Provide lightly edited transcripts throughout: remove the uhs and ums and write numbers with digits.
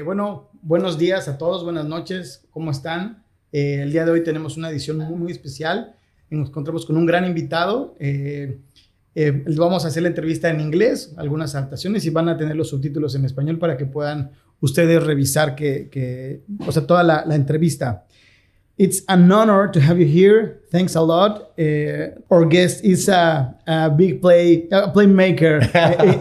Bueno, buenos días a todos, buenas noches, ¿cómo están? El día de hoy tenemos una edición muy especial. Nos encontramos con un gran invitado. Les vamos a hacer la entrevista en inglés, algunas adaptaciones, y van a tener los subtítulos en español para que puedan ustedes revisar toda la entrevista. It's an honor to have you here. Thanks a lot. Our guest is a big playmaker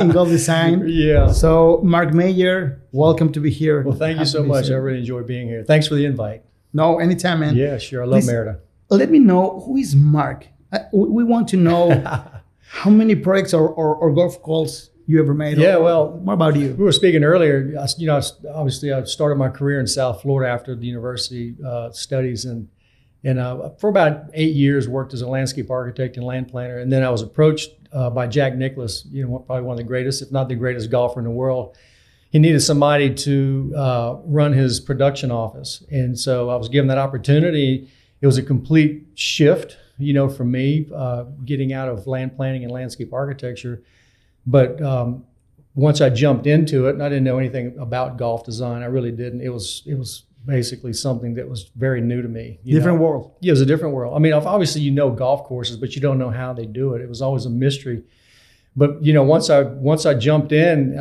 in golf design. Yeah. So Mark Meijer, welcome to be here. Well, thank you so much. I really enjoy being here. Thanks for the invite. No, anytime, man. Yeah, sure. I love Mérida. Let me know, who is Mark? We want to know how many projects or golf calls you ever made. Yeah, well, more about you. We were speaking earlier. Obviously, I started my career in South Florida after the university studies, and for about 8 years worked as a landscape architect and land planner. And then I was approached by Jack Nicklaus, probably one of the greatest, if not the greatest golfer in the world. He needed somebody to run his production office, and so I was given that opportunity. It was a complete shift, for me, getting out of land planning and landscape architecture. But once I jumped into it, and I didn't know anything about golf design, I really didn't. It was basically something that was very new to me. Different world. Yeah, it was a different world. I mean, obviously golf courses, but you don't know how they do it. It was always a mystery. But once I jumped in,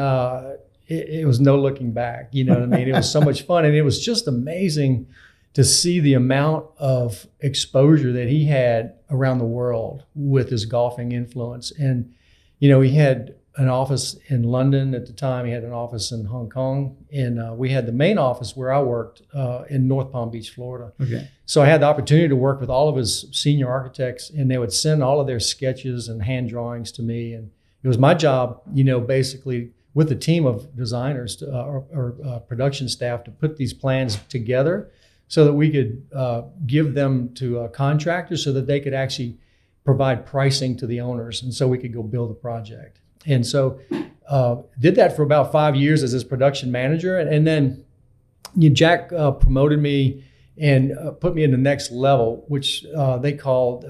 it was no looking back. You know what I mean? It was so much fun, and it was just amazing to see the amount of exposure that he had around the world with his golfing influence. And he had an office in London at the time. He had an office in Hong Kong. And we had the main office where I worked in North Palm Beach, Florida. Okay. So I had the opportunity to work with all of his senior architects, and they would send all of their sketches and hand drawings to me. And it was my job, basically with a team of designers or production staff to put these plans together so that we could give them to contractors so that they could actually provide pricing to the owners, and so we could go build a project. And so did that for about 5 years as his production manager. And then Jack promoted me and put me in the next level, which they called,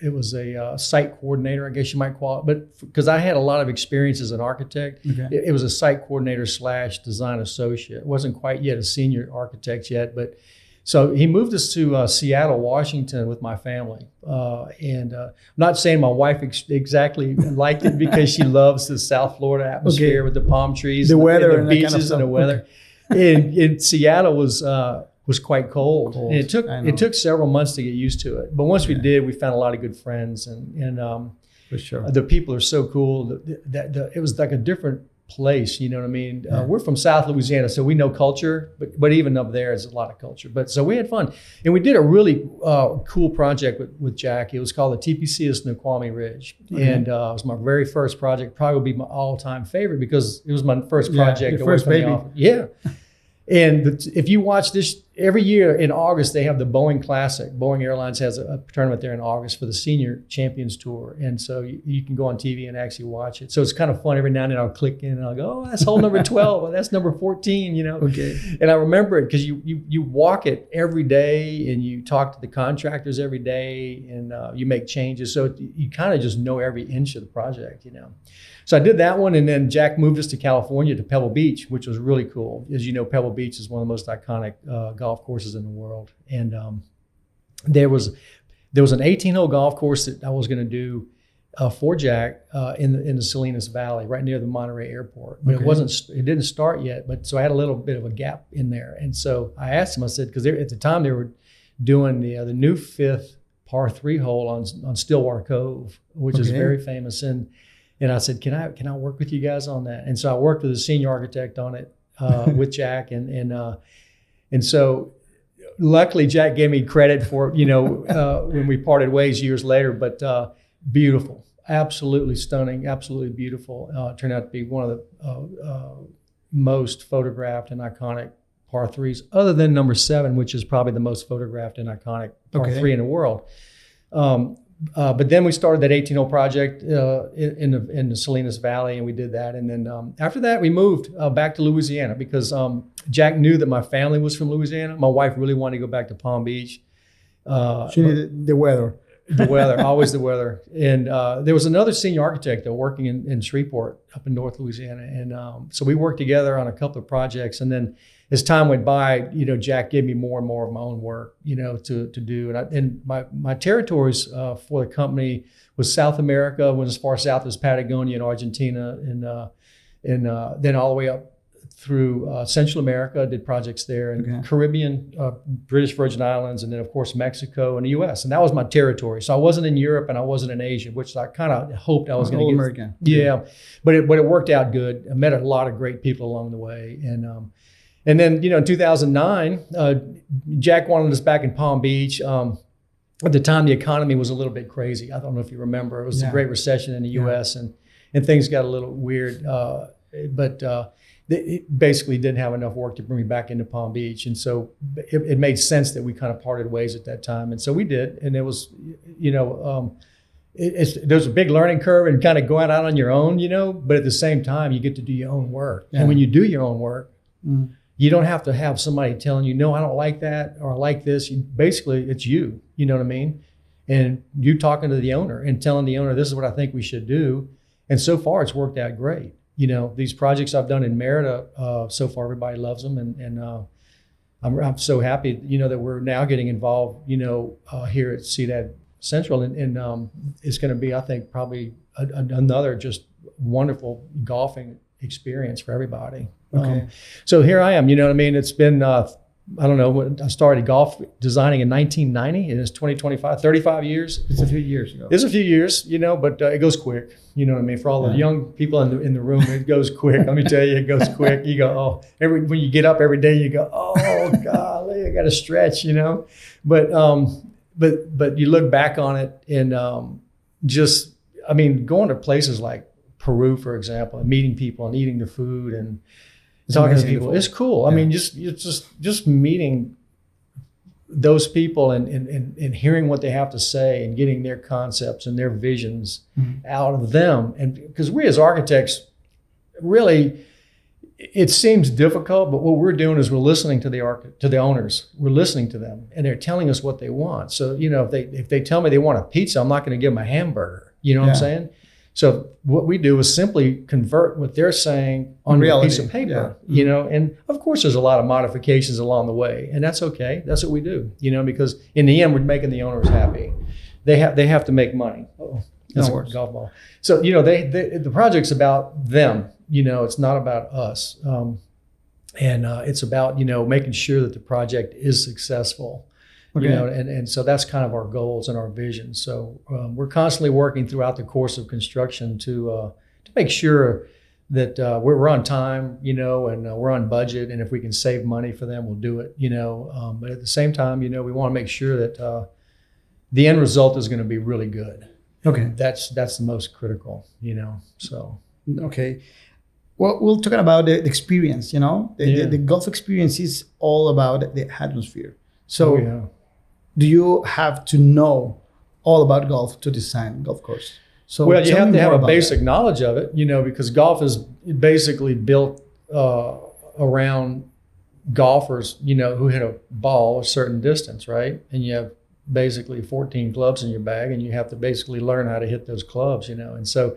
it was a site coordinator, I guess you might call it. But because I had a lot of experience as an architect, okay. it was a site coordinator -- design associate. It wasn't quite yet a senior architect yet, but so he moved us to Seattle, Washington with my family. I'm not saying my wife exactly liked it because she loves the South Florida atmosphere with the palm trees, the weather, and the beaches and the weather. And Seattle was quite cold. And it took several months to get used to it. But once we did, we found a lot of good friends, and for sure. The people are so cool. It was like a different place, you know what I mean? We're from South Louisiana, so we know culture, but even up there is a lot of culture. But so we had fun, and we did a really cool project with Jack. It was called the TPC of Snoqualmie Ridge, and it was my very first project. Probably would be my all-time favorite because it was my first project. Your first baby. Yeah. And if you watch this, every year in August, they have the Boeing Classic. Boeing Airlines has a tournament there in August for the Senior Champions Tour. And so you can go on TV and actually watch it. So it's kind of fun. Every now and then I'll click in and I'll go, oh, that's hole number 12. Or that's number 14, Okay. And I remember it because you walk it every day and you talk to the contractors every day and you make changes. So you kind of just know every inch of the project, So I did that one, and then Jack moved us to California, to Pebble Beach, which was really cool. As you know, Pebble Beach is one of the most iconic golf courses in the world. And there was an 18-hole golf course that I was going to do for Jack in the Salinas Valley, right near the Monterey Airport. But it didn't start yet. But so I had a little bit of a gap in there, and so I asked him. I said, because at the time they were doing the new 5th par 3 hole on Stillwater Cove, which is very famous. And I said, can I work with you guys on that? And so I worked with a senior architect on it with Jack, and so luckily Jack gave me credit for when we parted ways years later. But beautiful, absolutely stunning, absolutely beautiful. Turned out to be one of the most photographed and iconic par 3s, other than number 7, which is probably the most photographed and iconic par 3 in the world. But then we started that 18-hole project in the Salinas Valley, and we did that. And then after that, we moved back to Louisiana because Jack knew that my family was from Louisiana. My wife really wanted to go back to Palm Beach. She needed the weather. The weather, always the weather. And there was another senior architect though working in Shreveport up in North Louisiana. And so we worked together on a couple of projects. And then as time went by, Jack gave me more and more of my own work, to do. And my territories for the company was South America, went as far south as Patagonia and Argentina, and then all the way up through Central America, did projects there, and Caribbean, British Virgin Islands, and then of course Mexico and the U.S. And that was my territory. So I wasn't in Europe and I wasn't in Asia, which I kind of hoped I was going to get. American. Yeah, but it worked out good. I met a lot of great people along the way, and then in 2009, Jack wanted us back in Palm Beach. At the time, the economy was a little bit crazy. I don't know if you remember. It was the Great Recession in the U.S. and things got a little weird. But it basically didn't have enough work to bring me back into Palm Beach. And so it made sense that we kind of parted ways at that time. And so we did. And it was, there's a big learning curve and kind of going out on your own, but at the same time, you get to do your own work. Yeah. And when you do your own work, you don't have to have somebody telling you, no, I don't like that or I like this. Basically, it's you, you know what I mean? And you talking to the owner and telling the owner, this is what I think we should do. And so far, it's worked out great. These projects I've done in Mérida, so far everybody loves them, and I'm so happy, that we're now getting involved, here at Ciudad Central, and it's going to be, I think, probably another just wonderful golfing experience for everybody. Okay. So here I am, it's been, I don't know, when I started golf designing in 1990, and it's 2025, 35 years. It's a few years ago. It's a few years, but it goes quick. You know what I mean? For all the young people in the room, it goes quick. Let me tell you, it goes quick. You go, when you get up every day, you go, oh, golly, I got to stretch, But you look back on it and going to places like Peru, for example, and meeting people and eating the food and talking to people, it's cool. Yeah. I mean, just meeting those people and hearing what they have to say and getting their concepts and their visions out of them. And because we as architects, really, it seems difficult, but what we're doing is we're listening to the owners. We're listening to them, and they're telling us what they want. So if they tell me they want a pizza, I'm not going to give them a hamburger. You know what I'm saying? So what we do is simply convert what they're saying on a piece of paper, and of course there's a lot of modifications along the way, and that's okay. That's what we do, because in the end we're making the owners happy. They have to make money. That's a golf ball. So the project's about them. It's not about us, and it's about making sure that the project is successful. Okay. And so that's kind of our goals and our vision. So we're constantly working throughout the course of construction to make sure that we're on time, and we're on budget. And if we can save money for them, we'll do it, But at the same time, we want to make sure that the end result is going to be really good. Okay, and that's the most critical, So okay. Well, we're talking about the experience. The golf experience is all about the atmosphere. So. Do you have to know all about golf to design golf course? So you have to have a basic knowledge of it, because golf is basically built around golfers, who hit a ball a certain distance, right? And you have basically 14 clubs in your bag, and you have to basically learn how to hit those clubs, And so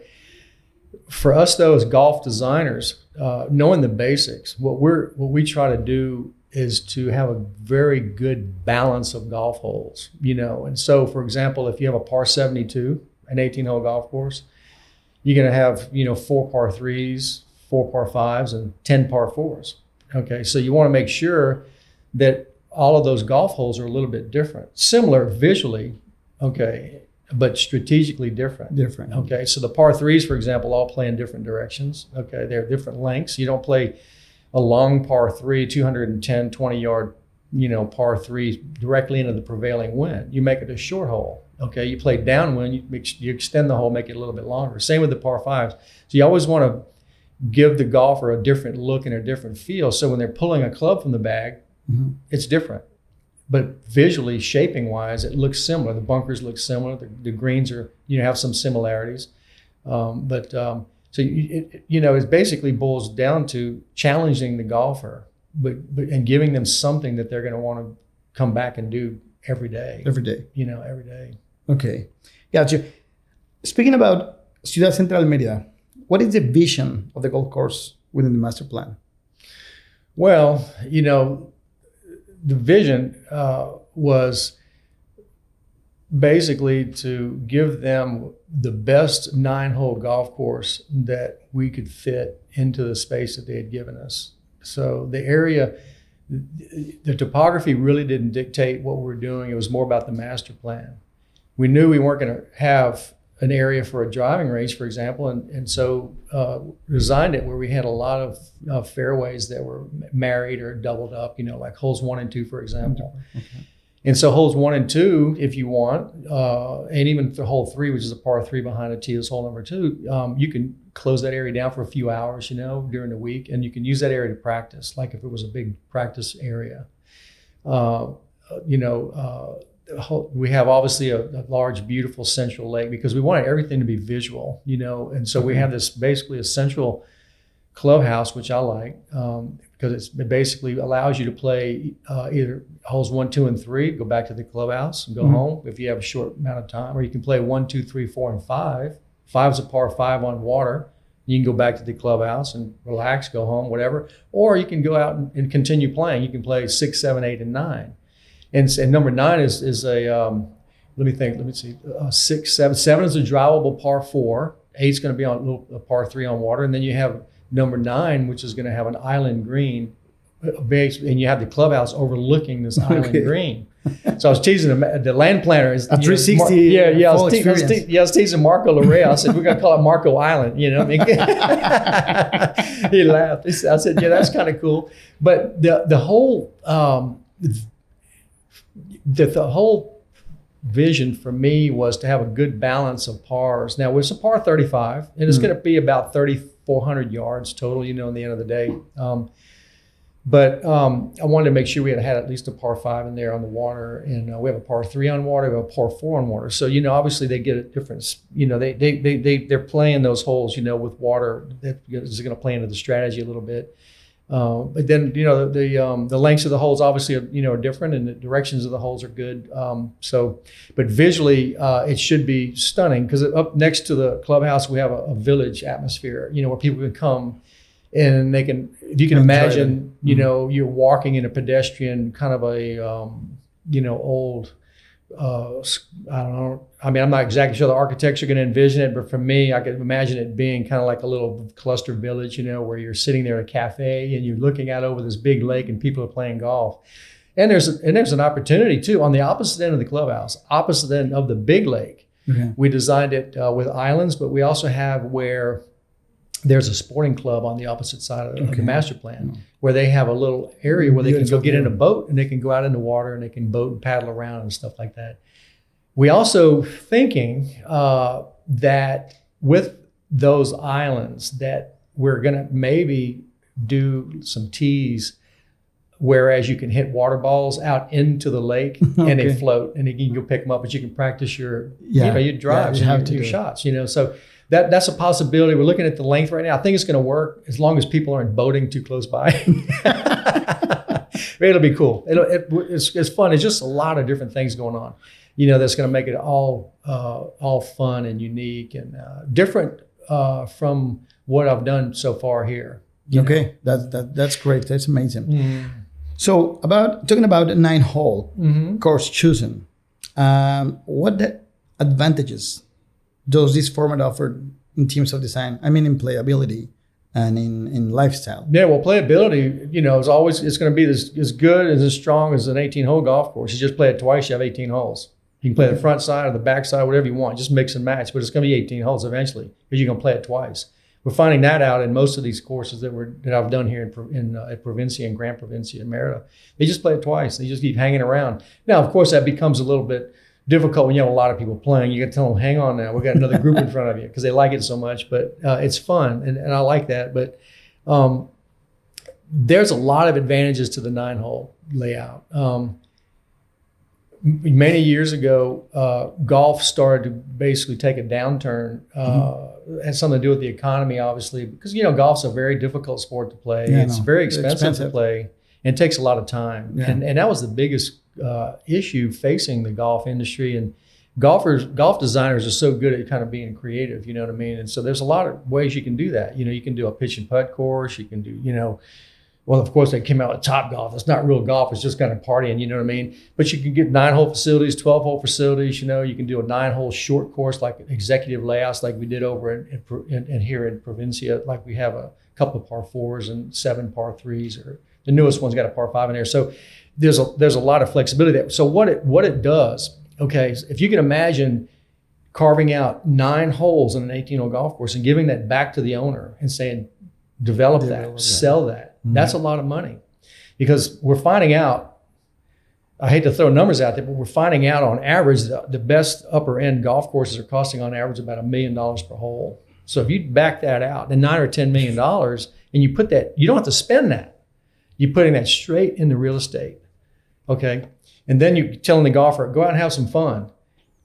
for us, though, as golf designers, knowing the basics, what we try to do is to have a very good balance of golf holes, And so, for example, if you have a par 72, an 18-hole golf course, you're going to have, 4 par 3s, 4 par 5s, and 10 par 4s. Okay, so you want to make sure that all of those golf holes are a little bit different, similar visually, okay, but strategically different. Okay, so the par 3s, for example, all play in different directions. Okay, they're different lengths. You don't play a long par 3, 210, 20-yard, par 3 directly into the prevailing wind. You make it a short hole. Okay, you play downwind, you extend the hole, make it a little bit longer. Same with the par 5s. So you always want to give the golfer a different look and a different feel. So when they're pulling a club from the bag, it's different. But visually, shaping-wise, it looks similar. The bunkers look similar. The greens are, have some similarities. So it basically boils down to challenging the golfer, but and giving them something that they're going to want to come back and do every day. Every day. Every day. Okay. Gotcha. Speaking about Ciudad Central Mérida, what is the vision of the golf course within the master plan? Well, the vision was basically to give them the best 9-hole golf course that we could fit into the space that they had given us. So the area, the topography really didn't dictate what we were doing. It was more about the master plan. We knew we weren't going to have an area for a driving range, for example, and so designed it where we had a lot of fairways that were married or doubled up, like holes 1 and 2, for example. Okay. And so holes 1 and 2, if you want, and even for hole 3, which is a par 3 behind a tee, is hole number 2, you can close that area down for a few hours, during the week, and you can use that area to practice, like if it was a big practice area. We have obviously a large, beautiful central lake because we wanted everything to be visual, and so we have this basically a central clubhouse, which I like because it basically allows you to play either holes 1, 2, and 3, go back to the clubhouse and go home if you have a short amount of time, or you can play 1, 2, 3, 4, and 5. 5's a par 5 on water. You can go back to the clubhouse and relax, go home, whatever, or you can go out and continue playing. You can play 6, 7, 8, and 9. And number 9 is a, let me see, 6, 7. 7 is a drivable par 4. 8's going to be on a par 3 on water. And then you have number 9, which is going to have an island green, and you have the clubhouse overlooking this island green. So I was teasing the land planner. Is a 360 I was teasing Marco Larea. I said, we're going to call it Marco Island, He laughed. I said, yeah, that's kind of cool. But the whole... The whole vision for me was to have a good balance of pars. Now, it's a par 35, and it's going to be about 3,400 yards total, in the end of the day. But I wanted to make sure we had at least a par 5 in there on the water, and we have a par 3 on water, we have a par 4 on water. So, obviously they get a difference. They're playing those holes, with water. That is going to play into the strategy a little bit. But then, the lengths of the holes obviously are different, and the directions of the holes are good. But visually, it should be stunning because up next to the clubhouse, we have a village atmosphere, where people can come and they can, if you can imagine, you're walking in a pedestrian kind of a, old, I don't know. I mean, I'm not exactly sure the architects are going to envision it, but for me, I could imagine it being kind of like a little cluster village, where you're sitting there at a cafe and you're looking out over this big lake and people are playing golf. And there's an opportunity too on the opposite end of the clubhouse, opposite end of the big lake. Okay. We designed it with islands, but we also have where there's a sporting club on the opposite side of the master plan, where they have a little area where they can go get in a boat and they can go out in the water and they can boat and paddle around and stuff like that. We also thinking that with those islands that we're going to maybe do some tees, whereas you can hit water balls out into the lake and they float and you can go pick them up, but you can practice your drives and your shots, so that's a possibility. We're looking at the length right now. I think it's going to work as long as people aren't boating too close by. It'll be cool. It's fun. It's just a lot of different things going on, that's going to make it all fun and unique and different from what I've done so far here. Okay, that's great. That's amazing. Mm. So talking about a 9-hole course choosing, what advantages does this format offer in terms of design? I mean, in playability and in lifestyle. Yeah, well, playability, it's going to be as good and as strong as an 18-hole golf course. You just play it twice, you have 18 holes. You can play the front side or the back side, whatever you want. Just mix and match, but it's going to be 18 holes eventually because you're going to play it twice. We're finding that out in most of these courses that I've done here at Provincia and Grand Provincia in Mérida. They just play it twice. They just keep hanging around. Now, of course, that becomes a little bit difficult when you have a lot of people playing. You got to tell them, hang on now, we got another group in front of you because they like it so much. But it's fun, and I like that. But there's a lot of advantages to the 9-hole layout. Many years ago, golf started to basically take a downturn. It has something to do with the economy, obviously, because golf's a very difficult sport to play. It's very expensive to play, and it takes a lot of time. Yeah. And that was the biggest issue facing the golf industry. And golf designers are so good at kind of being creative, you know what I mean? And so there's a lot of ways you can do that. You know, you can do a pitch and putt course. You can do, you know, well, of course, they came out with Top Golf. It's not real golf. It's just kind of partying, you know what I mean? But you can get 9-hole facilities, 12-hole facilities. You know, you can do a 9-hole short course like executive layouts like we did over in here in Provincia. Like we have a couple of par 4s and 7 par 3s, or the newest one's got a par 5 in there. So there's a lot of flexibility there. So what it does, okay, if you can imagine carving out 9 holes in an 18-hole golf course and giving that back to the owner and saying, develop that, sell that. That's a lot of money, because we're finding out, I hate to throw numbers out there, but we're finding out on average the best upper end golf courses are costing on average about $1 million per hole. So if you back that out, then $9 or $10 million, and you put that, you don't have to spend that. You're putting that straight into real estate. Okay. And then you're telling the golfer, go out and have some fun,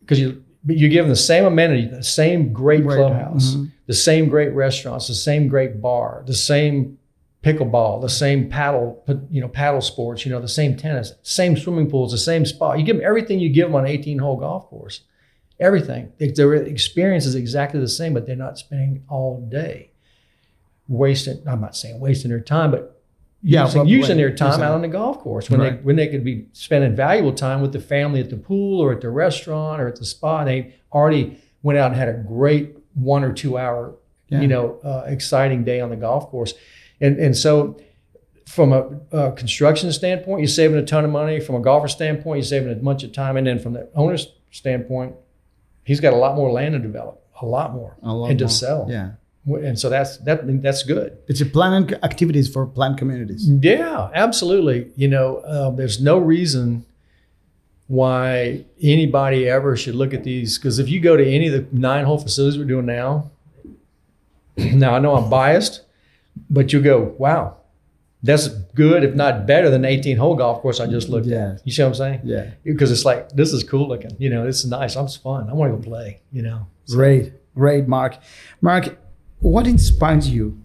because you're giving the same amenity, the same great clubhouse, the same great restaurants, the same great bar, the same pickleball, the same paddle sports, the same tennis, same swimming pools, the same spa. You give them everything you give them on an 18-hole golf course. Everything. Their experience is exactly the same, but they're not spending all day wasting, I'm not saying wasting their time, but using their time out on the golf course when they could be spending valuable time with the family at the pool or at the restaurant or at the spa. They already went out and had a great 1 or 2 hour, exciting day on the golf course. And so from a construction standpoint, you're saving a ton of money. From a golfer standpoint, you're saving a bunch of time. And then from the owner's standpoint, he's got a lot more land to develop, a lot more to sell. Yeah. And so that's good. It's a planning activities for planned communities. Yeah, absolutely. There's no reason why anybody ever should look at these, because if you go to any of the 9-hole facilities we're doing now I know I'm biased, but you go, wow, that's good, if not better than the 18-hole golf course I just looked at. You see what I'm saying? Yeah. Because it's like, this is cool looking. This is nice. It's fun. I want to go play. So. Great, Mark. Mark, what inspires you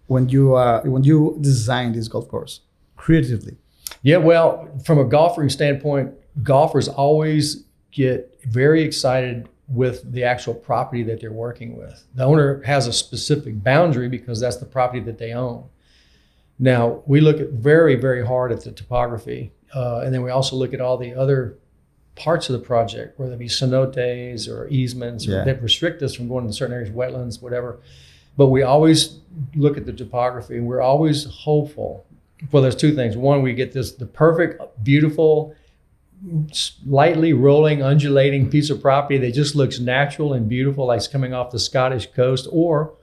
when you design this golf course creatively? Yeah, well, from a golfing standpoint, golfers always get very excited with the actual property that they're working with. The owner has a specific boundary because that's the property that they own. Now, we look at very, very hard at the topography, and then we also look at all the other parts of the project, whether it be cenotes or easements that restrict us from going into certain areas, wetlands, whatever. But we always look at the topography, and we're always hopeful. Well, there's two things. One, we get the perfect, beautiful, lightly rolling, undulating piece of property that just looks natural and beautiful, like it's coming off the Scottish coast. Or,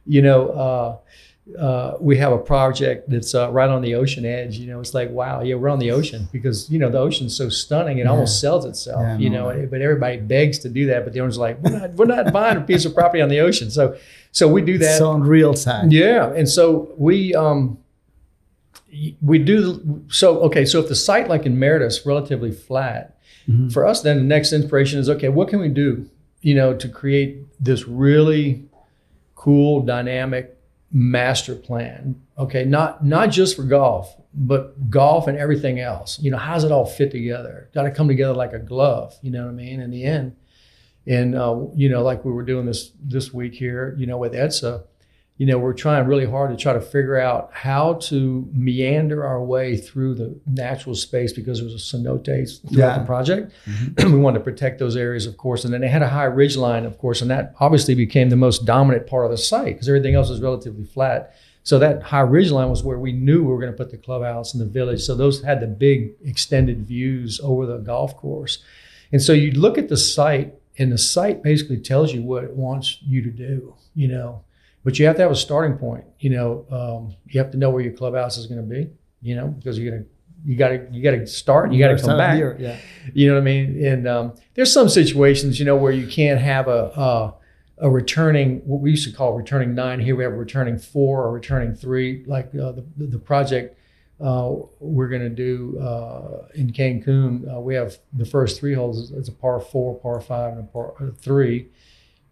we have a project that's right on the ocean edge. It's like, wow, we're on the ocean, because the ocean's so stunning, it almost sells itself. But everybody begs to do that, but the owner's like, we're not buying a piece of property on the ocean. So we do that. It's on real side. Yeah, and so we do. So if the site, like in Mérida, is relatively flat, for us, then the next inspiration is, okay, what can we do, to create this really cool, dynamic master plan? Okay, not just for golf, but golf and everything else. How does it all fit together? Got to come together like a glove. You know what I mean? In the end, and like we were doing this week here, with EDSA. We're trying really hard to try to figure out how to meander our way through the natural space, because there was a cenote throughout the project. We wanted to protect those areas, of course. And then they had a high ridge line, of course, and that obviously became the most dominant part of the site because everything else is relatively flat. So that high ridge line was where we knew we were going to put the clubhouse and the village. So those had the big extended views over the golf course. And so you look at the site, and the site basically tells you what it wants you to do, But you have to have a starting point. You have to know where your clubhouse is going to be. Because you got to start. And you got to come back. Yeah. You know what I mean? And there's some situations, where you can't have a returning, what we used to call returning 9. Here we have a returning 4 or returning 3. Like the project we're going to do in Cancun. We have the first 3 holes. It's a par 4, par 5, and a par 3.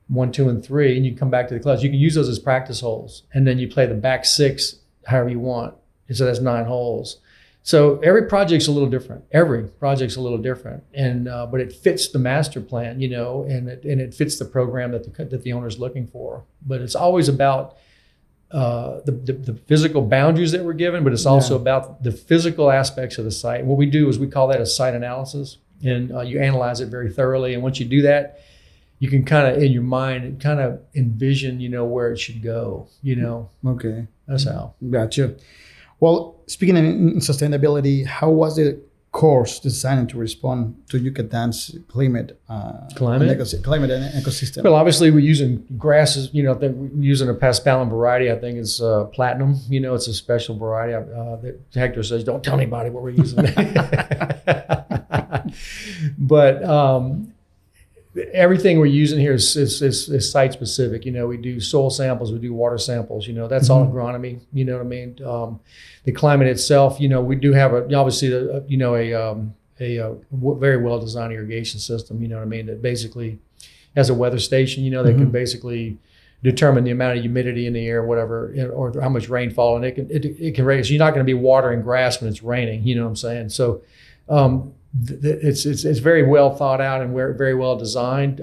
1, 2, and 3, and you come back to the clubs. You can use those as practice holes, and then you play the back 6 however you want. And so that's 9 holes. So every project's a little different. Every project's a little different, and but it fits the master plan, and it fits the program that the owner's looking for. But it's always about the physical boundaries that we're given, but it's also about the physical aspects of the site. And what we do is we call that a site analysis, and you analyze it very thoroughly. And once you do that, you can kind of in your mind kind of envision, where it should go. Okay, That's how. Gotcha. Well, speaking in sustainability, how was the course designed to respond to Yucatan's climate and ecosystem? Well, obviously we're using grasses. We're using a paspalum variety. I think it's platinum. It's a special variety. That Hector says, don't tell anybody what we're using. But everything we're using here is site specific. We do soil samples, we do water samples. That's all agronomy. You know what I mean? The climate itself. We do have a very well designed irrigation system. You know what I mean? That basically has a weather station. That can basically determine the amount of humidity in the air, whatever, or how much rainfall, and it can raise. You're not going to be watering grass when it's raining. You know what I'm saying? So. It's very well thought out and very well designed,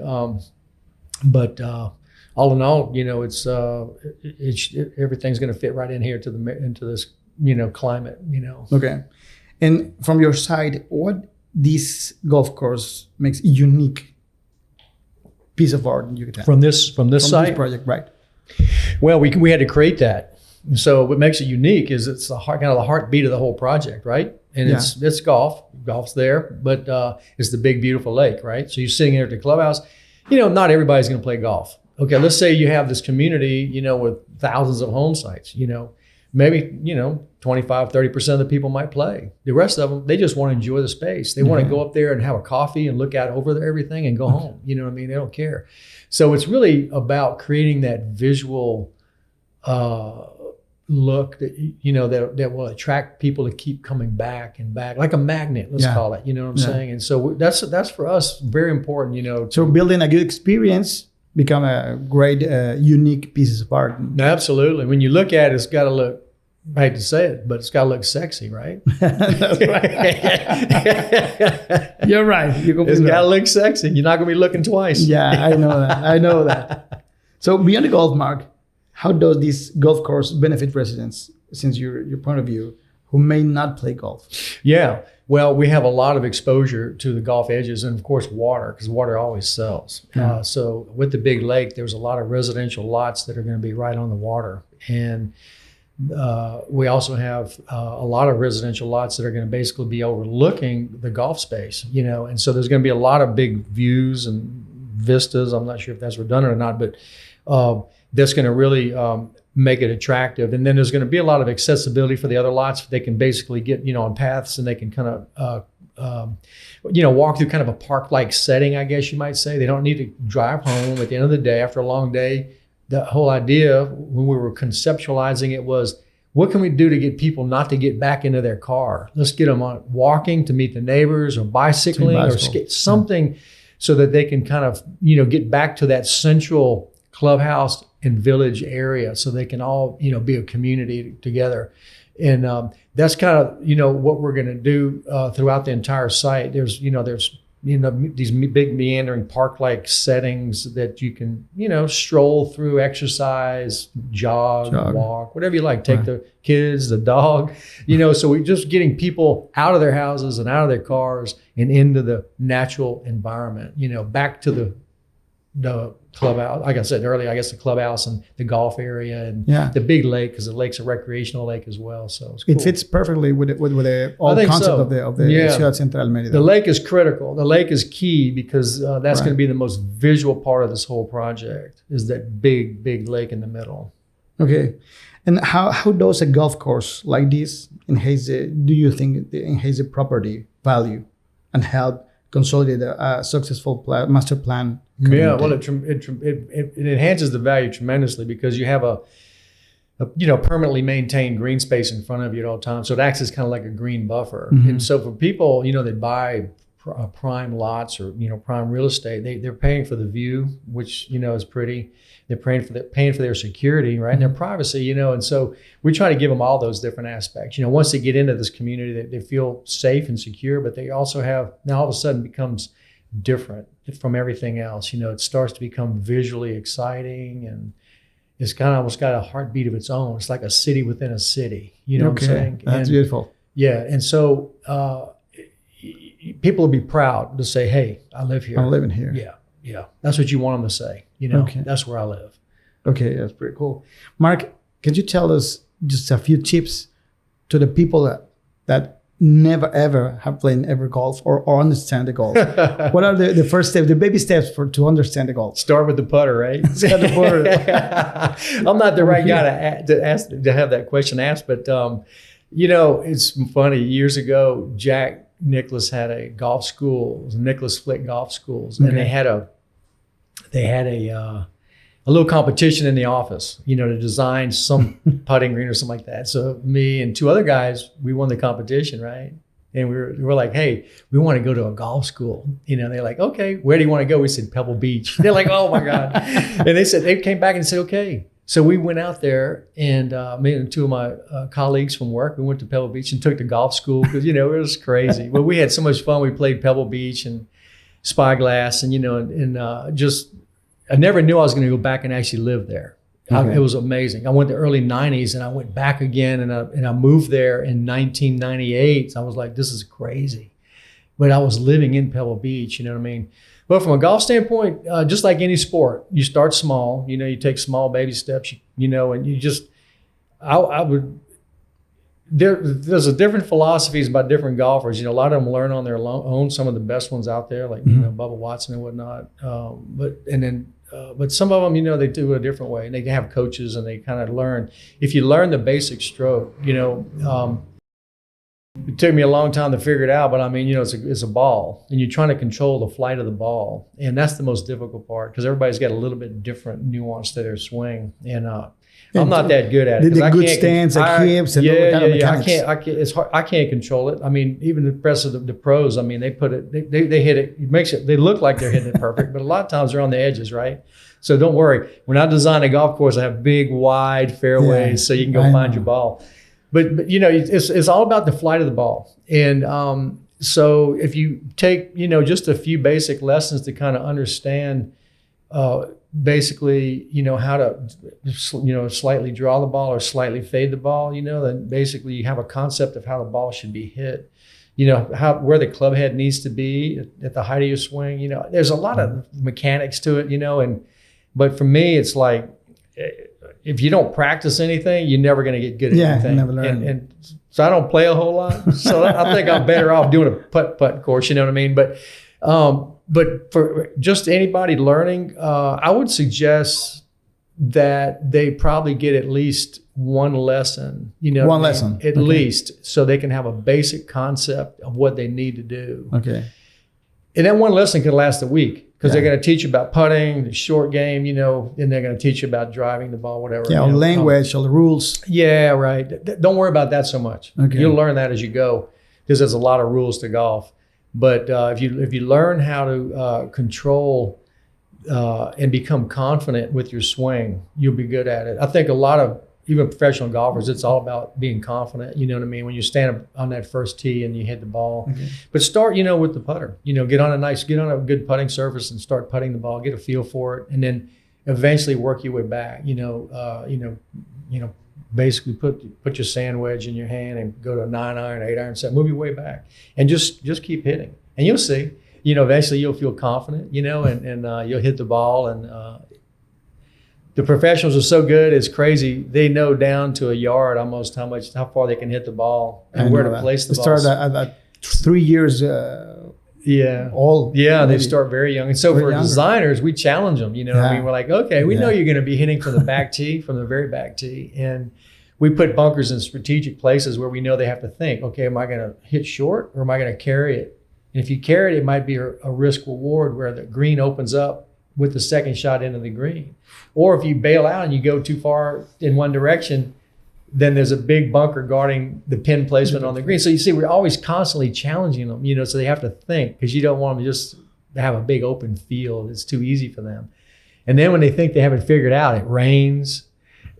but all in all, it's everything's going to fit right in here into this climate. Okay, and from your side, what this golf course makes a unique piece of art in Yucatan from this site? This project, right? Well, we had to create that. So what makes it unique is it's kind of the heartbeat of the whole project, right? And it's golf's there, but it's the big, beautiful lake, right? So you're sitting here at the clubhouse, not everybody's going to play golf. Okay, let's say you have this community, with thousands of home sites, maybe, 25, 30% of the people might play. The rest of them, they just want to enjoy the space. They want to go up there and have a coffee and look out over everything and go home. You know what I mean? They don't care. So it's really about creating that visual look that that will attract people to keep coming back and back, like a magnet, let's call it. You know what I'm saying? And so that's for us very important. So building a good experience become a great, unique pieces of art. Absolutely. When you look at it, it's got to look. I hate to say it, but it's got to look sexy, right? That's right. You're right. It's got to look sexy. You're not going to be looking twice. Yeah, I know that. So beyond the golf, Mark, how does this golf course benefit residents, since your point of view, who may not play golf? Yeah, well, we have a lot of exposure to the golf edges and, of course, water, because water always sells. So with the big lake, there's a lot of residential lots that are going to be right on the water. And we also have a lot of residential lots that are going to basically be overlooking the golf space, and so there's going to be a lot of big views and vistas. I'm not sure if that's redundant or not, but that's going to really make it attractive. And then there's going to be a lot of accessibility for the other lots. They can basically get, on paths, and they can kind of, walk through kind of a park-like setting, I guess you might say. They don't need to drive home at the end of the day after a long day. The whole idea when we were conceptualizing it was, what can we do to get people not to get back into their car? Let's get them on walking to meet the neighbors, or bicycling or something, so that they can kind of, get back to that central clubhouse and village area, so they can all, be a community together. And that's kind of, what we're going to do throughout the entire site. There's these big meandering park-like settings that you can, stroll through, exercise, jog, walk, whatever you like. Take the kids, the dog, so we're just getting people out of their houses and out of their cars and into the natural environment, back to the clubhouse. Like I said earlier, I guess the clubhouse and the golf area and the big lake, because the lake's a recreational lake as well. So it's cool. It fits perfectly with the whole concept of the Ciudad Central Mérida. The lake is critical. The lake is key, because that's going to be the most visual part of this whole project, is that big lake in the middle. Okay. And how does a golf course like this enhance the property value and help consolidate a successful master plan? Yeah, well, it enhances the value tremendously, because you have a permanently maintained green space in front of you at all times. So it acts as kind of like a green buffer. And so for people, that buy prime lots or, prime real estate, they're paying for the view, which, is pretty. They're paying for their security, right? And their privacy, and so we try to give them all those different aspects. Once they get into this community, they feel safe and secure, but they also have, now all of a sudden becomes different from everything else. It starts to become visually exciting, and it's kind of almost got a heartbeat of its own. It's like a city within a city, what I'm saying? That's beautiful. Yeah. And so people will be proud to say, hey, I live here. I'm living here. Yeah. Yeah. That's what you want them to say. That's where I live. Okay. That's pretty cool. Mark, can you tell us just a few tips to the people that never ever have played ever golf or understand the golf? What are the first steps, the baby steps to understand the golf? Start with the putter, right? Start the putter. I'm not the right guy to have that question asked, but it's funny. Years ago, Jack Nicklaus had a golf school, Nicklaus Flick Golf Schools, and they had a little competition in the office, to design some putting green or something like that. So me and two other guys, we won the competition, right? And we were like, hey, we want to go to a golf school. They're like, okay, where do you want to go? We said Pebble Beach. They're like, oh my God. And they came back and said, okay. So we went out there, and me and two of my colleagues from work, we went to Pebble Beach and took the golf school because, it was crazy. But we had so much fun. We played Pebble Beach and Spyglass, and just, I never knew I was going to go back and actually live there. Okay. It was amazing. I went the early 90s, and I went back again, and I moved there in 1998. So I was like, this is crazy. But I was living in Pebble Beach, you know what I mean? But from a golf standpoint, just like any sport, you start small, you take small baby steps, and you just, there's a different philosophies about different golfers. A lot of them learn on their own, some of the best ones out there, like, Bubba Watson and whatnot. But some of them, they do it a different way, and they have coaches, and they kind of learn. If you learn the basic stroke, it took me a long time to figure it out, but it's a ball, and you're trying to control the flight of the ball. And that's the most difficult part, because everybody's got a little bit different nuance to their swing. And I'm not that good at it. The good stance, the hips, and I can't. It's hard. I can't control it. Even the rest of the pros. They put it. They hit it. It makes it. They look like they're hitting it perfect, but a lot of times they're on the edges, right? So don't worry. When I design a golf course, I have big, wide fairways, so you can go find your ball. But it's all about the flight of the ball. And so if you take just a few basic lessons to kind of understand. Basically, how to, slightly draw the ball or slightly fade the ball, then basically you have a concept of how the ball should be hit, where the club head needs to be at the height of your swing. There's a lot of mechanics to it, but for me, it's like, if you don't practice anything, you're never going to get good at anything. Never learn. And so I don't play a whole lot. So I think I'm better off doing a putt course, you know what I mean? But for just anybody learning, I would suggest that they probably get at least one lesson, one lesson at least, so they can have a basic concept of what they need to do. Okay. And that one lesson can last a week, because they're going to teach you about putting, the short game, and they're going to teach you about driving the ball, whatever. Yeah, all the language, all the rules. Yeah, right. Don't worry about that so much. Okay. You'll learn that as you go, because there's a lot of rules to golf. But if you learn how to control and become confident with your swing, you'll be good at it. I think a lot of even professional golfers, it's all about being confident. You know what I mean? When you stand on that first tee and you hit the ball, but start with the putter. Get on a good putting surface and start putting the ball. Get a feel for it, and then eventually work your way back. Basically put your sand wedge in your hand and go to a 9-iron, 8-iron set, move your way back, and just keep hitting. And you'll see, eventually you'll feel confident, and you'll hit the ball. And the professionals are so good, it's crazy. They know down to a yard almost how far they can hit the ball and where to place the ball. Start at 3 years old. They start very young. And so for designers, we challenge them, I mean? We're like, okay, we know you're going to be hitting from the back tee, from the very back tee. And we put bunkers in strategic places where we know they have to think, okay, am I going to hit short or am I going to carry it? And if you carry it, it might be a risk reward where the green opens up with the second shot into the green. Or if you bail out and you go too far in one direction, then there's a big bunker guarding the pin placement on the green. So you see, we're always constantly challenging them, you know, so they have to think, because you don't want them to just have a big open field. It's too easy for them. And then when they think they have it figured out, it rains,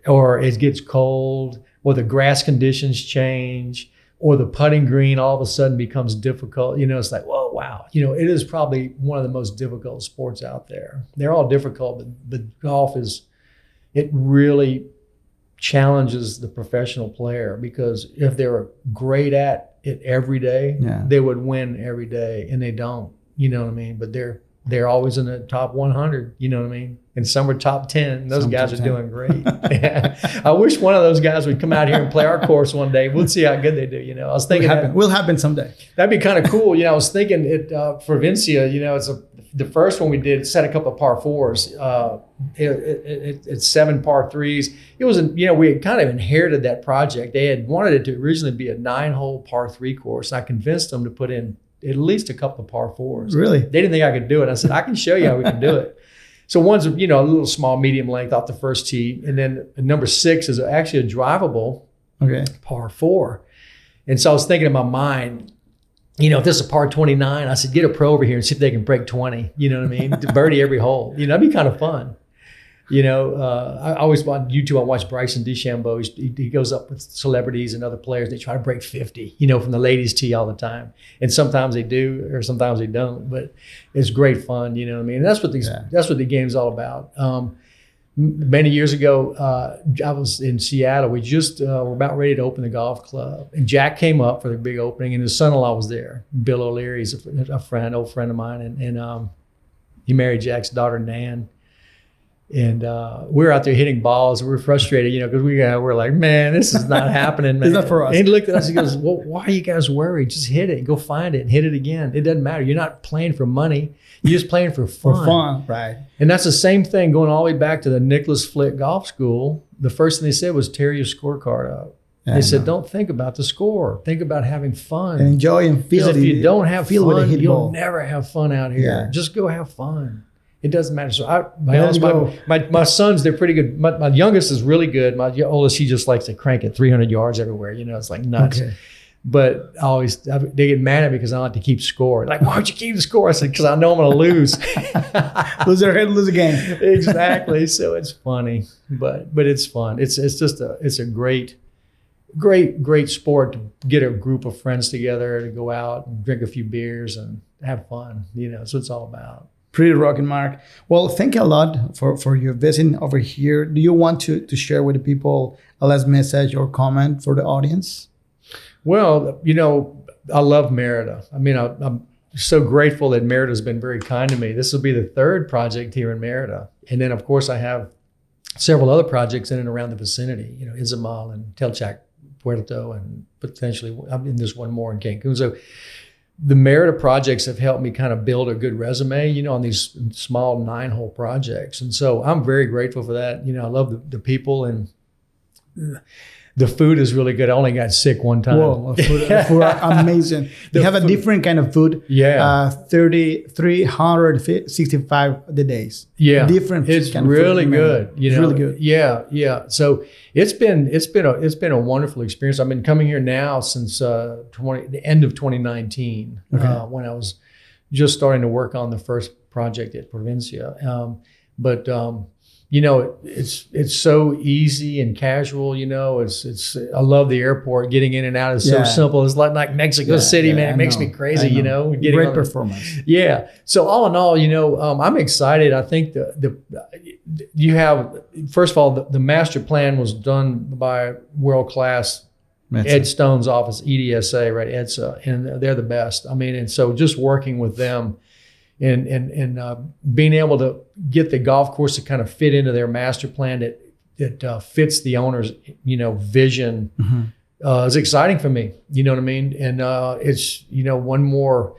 or it gets cold, or the grass conditions change, or the putting green all of a sudden becomes difficult. You know, it's like, whoa, wow. You know, it is probably one of the most difficult sports out there. They're all difficult, but golf it really challenges the professional player, because if they were great at it every day, they would win every day, and they don't, you know what I mean? But they're always in the top 100, you know what I mean? And some are top 10. Those guys are doing great. I wish one of those guys would come out here and play our course one day. We'll see how good they do, you know. I was thinking will happen someday. That'd be kind of cool. You know, I was thinking Provincia, you know, the first one we did set a couple of par fours. It's 7 par threes. It was, you know, we had kind of inherited that project. They had wanted it to originally be a 9-hole par 3 course. I convinced them to put in at least a couple of par fours. Really? They didn't think I could do it. I said, I can show you how we can do it. So one's, you know, a little small, medium length off the first tee. And then number 6 is actually a drivable par 4. And so I was thinking in my mind, you know, if this is a par 29, I said, get a pro over here and see if they can break 20. You know what I mean? To birdie every hole. You know, that'd be kind of fun. You know, I always on YouTube, I watch Bryson DeChambeau. He goes up with celebrities and other players. They try to break 50, you know, from the ladies' tee all the time. And sometimes they do, or sometimes they don't. But it's great fun, you know what I mean? And that's what the game's all about. Many years ago, I was in Seattle. We just were about ready to open the golf club. And Jack came up for the big opening, and his son-in-law was there. Bill O'Leary's a old friend of mine. And he married Jack's daughter, Nan. And we were out there hitting balls, and we were frustrated, you know, because we're like, man, this is not happening, man. It's not for us. And he looked at us, he goes, well, why are you guys worried? Just hit it and go find it and hit it again. It doesn't matter. You're not playing for money. You're just playing for fun. For fun, right. And that's the same thing going all the way back to the Nicholas Flick Golf School. The first thing they said was tear your scorecard up. They said, don't think about the score. Think about having fun. And enjoy and feel. Because if you don't have fun, you'll ball. Never have fun out here. Yeah. Just go have fun. It doesn't matter. So my sons, they're pretty good. My youngest is really good. My oldest, he just likes to crank it 300 yards everywhere. You know, it's like nuts. Okay. But they get mad at me because I like to keep score. Like, why don't you keep the score? I said, because I know I'm going to lose. Lose their head, lose a game. Exactly. So it's funny, but it's fun. It's a great sport to get a group of friends together to go out and drink a few beers and have fun. You know, that's what it's all about. Pretty rocking, Mark. Well, thank you a lot for your visit over here. Do you want to share with the people a last message or comment for the audience? Well, you know, I love Mérida. I mean, I'm so grateful that Mérida has been very kind to me. This will be the 3rd project here in Mérida. And then, of course, I have several other projects in and around the vicinity, you know, Izamal and Telchac, Puerto, and potentially there's one more in Cancun. So the Mérida projects have helped me kind of build a good resume, you know, on these small 9-hole projects. And so I'm very grateful for that. You know, I love the people, and the food is really good. I only got sick one time. Whoa, the food are amazing. They have a different kind of food. Yeah. 365 the days. Yeah. Different. It's kind really of good. You know, it's really good. Yeah. Yeah. So it's been a wonderful experience. I've been coming here now since the end of 2019, when I was just starting to work on the first project at Provincia. You know, it's so easy and casual. You know, it's I love the airport. Getting in and out is so simple. It's like Mexico City, man. It makes me crazy. You know, great performance. Yeah. So all in all, you know, I'm excited. I think you have, first of all, the master plan was done by world-class Ed Stone's office, EDSA, right? EDSA, and they're the best. I mean, and so just working with them. And being able to get the golf course to kind of fit into their master plan that fits the owner's, you know, vision is exciting for me. You know what I mean? And it's, you know, one more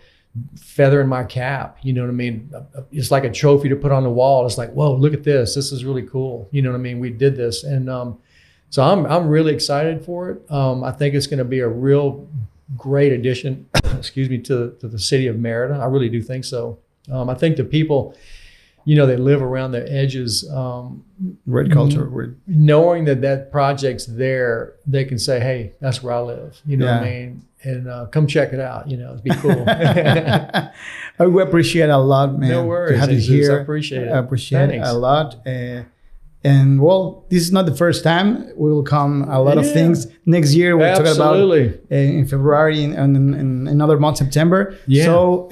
feather in my cap. You know what I mean? It's like a trophy to put on the wall. It's like, whoa, look at this. This is really cool. You know what I mean? We did this, and so I'm really excited for it. I think it's going to be a real great addition, excuse me, to the city of Mérida. I really do think so. I think the people, you know, that live around the edges, Great culture. Great. Knowing that project's there, they can say, hey, that's where I live. You know what I mean? And come check it out. You know, it'd be cool. We appreciate it a lot, man. No worries. To have you here. I appreciate it. I appreciate it a lot. And well, this is not the first time. We will come a lot of things next year. We're talking about in February and another month, September. Yeah. So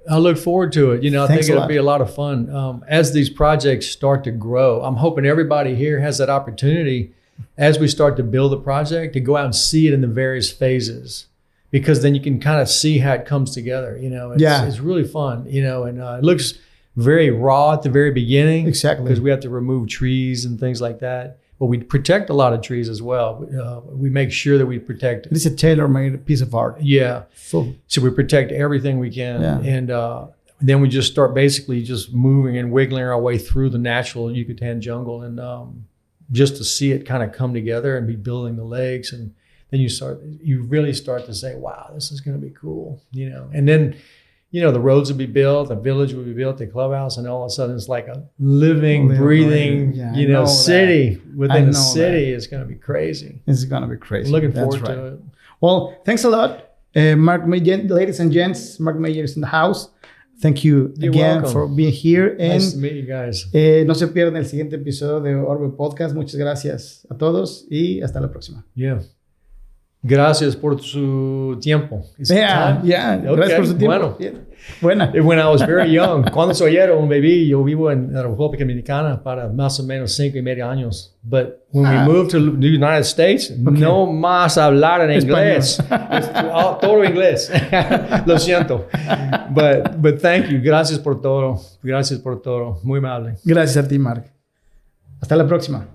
I look forward to it. You know, I think it'll be a lot of fun. As these projects start to grow, I'm hoping everybody here has that opportunity as we start to build a project to go out and see it in the various phases, because then you can kind of see how it comes together. You know, it's really fun, you know, and it looks very raw at the very beginning. Exactly. Because we have to remove trees and things like that. But we protect a lot of trees as well. We make sure that we protect. It is a tailor-made piece of art. Yeah. So we protect everything we can. Yeah. And then we just start basically just moving and wiggling our way through the natural Yucatan jungle, and just to see it kind of come together and be building the legs. And then you really start to say, wow, this is going to be cool, you know. And then, you know, the roads will be built, the village will be built, the clubhouse, and all of a sudden it's like a living, breathing, you know, city within a city. It's going to be crazy. It's going to be crazy. I'm looking forward to it. Well, thanks a lot. Mark Meijer, ladies and gents, Mark Meijer is in the house. Thank you again for being here. Nice to meet you guys. No se pierdan el siguiente episodio de ORVE Podcast. Muchas gracias a todos y hasta la próxima. Yeah. Gracias por su tiempo. Yeah. Okay. Gracias por su tiempo. Buena. When I was very young, cuando soy un bebé, yo vivo en la República Dominicana para más o menos 5.5 años. But when we moved to the United States, no más hablar en inglés. Todo inglés. Lo siento. But thank you. Gracias por todo. Gracias por todo. Muy amable. Gracias a ti, Mark. Hasta la próxima.